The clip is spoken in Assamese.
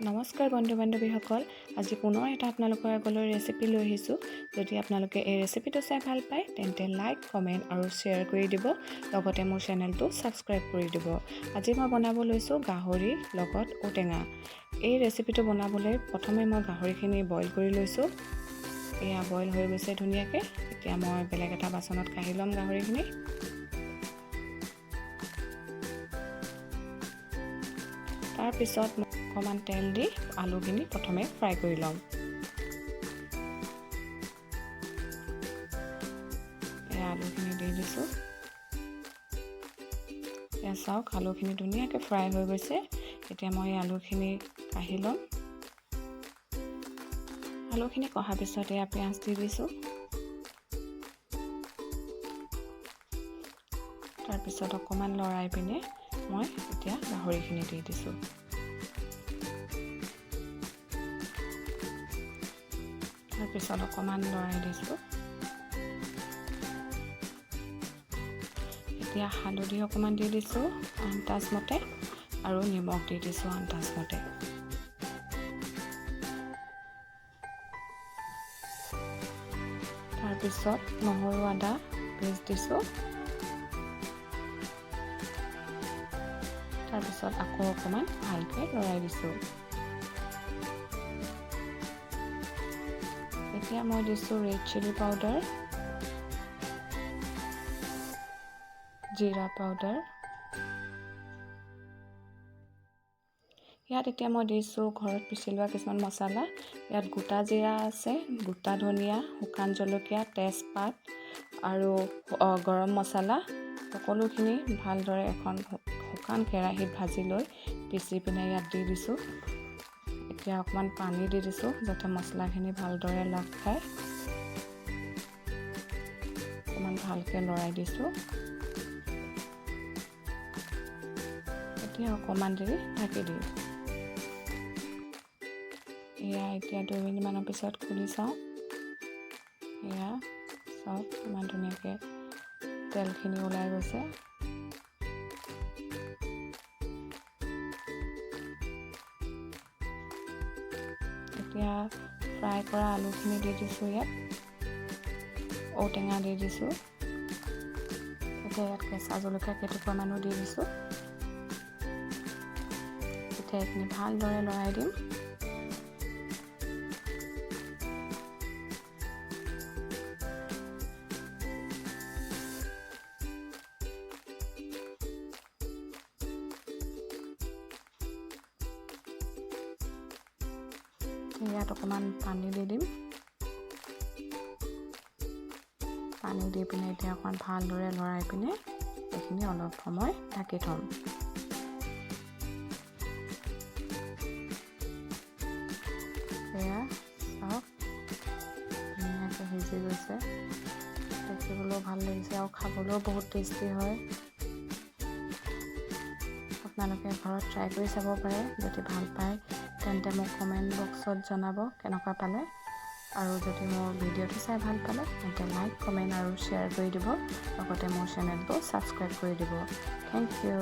নমস্কাৰ বন্ধু বান্ধৱীসকল, আজি পুনৰ এটা আপোনালোকৰ আগলৈ ৰেচিপি লৈ আহিছোঁ। যদি আপোনালোকে এই ৰেচিপিটো চাই ভাল পায় তেন্তে লাইক, কমেণ্ট আৰু শ্বেয়াৰ কৰি দিব, লগতে মোৰ চেনেলটো ছাবস্ক্ৰাইব কৰি দিব। আজি মই বনাব লৈছোঁ গাহৰি লগত ঔটেঙা। এই ৰেচিপিটো বনাবলৈ প্ৰথমে মই গাহৰিখিনি বইল কৰি লৈছোঁ। এয়া বইল হৈ গৈছে ধুনীয়াকৈ। এতিয়া মই বেলেগ এটা বাচনত কাঢ়ি ল'ম গাহৰিখিনি। তাৰপিছত অকণমান তেল দি আলুখিনি প্ৰথমে ফ্ৰাই কৰি ল'ম। এয়া আলুখিনি দি দিছোঁ। এয়া চাওক, আলুখিনি ধুনীয়াকৈ ফ্ৰাই হৈ গৈছে। এতিয়া মই এই আলুখিনি কাঢ়ি ল'ম। আলুখিনি কঢ়াৰ পিছত এয়া পিঁয়াজ দি দিছোঁ। তাৰপিছত অকণমান লৰাই পিনে মই এতিয়া গাহৰিখিনি দি দিছোঁ। তাৰপিছত অকণমান লৰাই দিছোঁ। এতিয়া হালধি অকণমান দি দিছোঁ আন্দাজমতে, আৰু নিমখ দি দিছোঁ আন্দাজমতে। তাৰপিছত নহৰু আদা পেষ্ট দিছোঁ। তাৰপিছত আকৌ অকণমান ভালকৈ লৰাই দিছোঁ। এতিয়া মই দিছোঁ ৰেড চিলি পাউডাৰ, জিৰা পাউডাৰ। ইয়াত এতিয়া মই দিছোঁ ঘৰত পিচি লোৱা কিছুমান মছলা। ইয়াত গোটা জিৰা আছে, গোটা ধনিয়া, শুকান জলকীয়া, তেজপাত আৰু গৰম মছলা। সকলোখিনি ভালদৰে এখন শুকান কেৰাহীত ভাজি লৈ পিচি পিনে ইয়াত দি দিছোঁ। এতিয়া অকণমান পানী দি দিছোঁ যাতে মছলাখিনি ভালদৰে লগ খায়। অকণমান ভালকৈ লৰাই দিছোঁ। এতিয়া অকণমান দেৰি ঢাকি দিওঁ। এয়া এতিয়া 2 মিনিটমানৰ পিছত খুলি চাওঁ। এয়া চাওক, ইমান ধুনীয়াকৈ তেলখিনি ওলাই গৈছে। এতিয়া ফ্ৰাই কৰা আলুখিনি দি দিছোঁ ইয়াত। ঔটেঙা দি দিছোঁ। এতিয়া ইয়াত কেঁচা জলকীয়া কেইটুকুৰামানো দি দিছোঁ। এতিয়া এইখিনি ভালদৰে লৰাই দিম। ইয়াত অকণমান পানী দি দিম। পানী দি পিনে এতিয়া অকণমান ভালদৰে লৰাই পিনে এইখিনি অলপ সময় ঢাকি থ'ম। এয়া চাওক, ধুনীয়াকৈ সিজি গৈছে। দেখিবলৈও ভাল লাগিছে আৰু খাবলৈও বহুত টেষ্টি হয়। আপোনালোকে ঘৰত ট্ৰাই কৰি চাব পাৰে। যদি ভাল পায় তেন্তে মোক কমেণ্ট বক্সত জনাব কেনেকুৱা পালে। আৰু যদি মোৰ ভিডিঅ'টো চাই ভাল পালে তেন্তে লাইক, কমেণ্ট আৰু শ্বেয়াৰ কৰি দিব, লগতে মোৰ চেনেলটো ছাবস্ক্ৰাইব কৰি দিব। Thank U.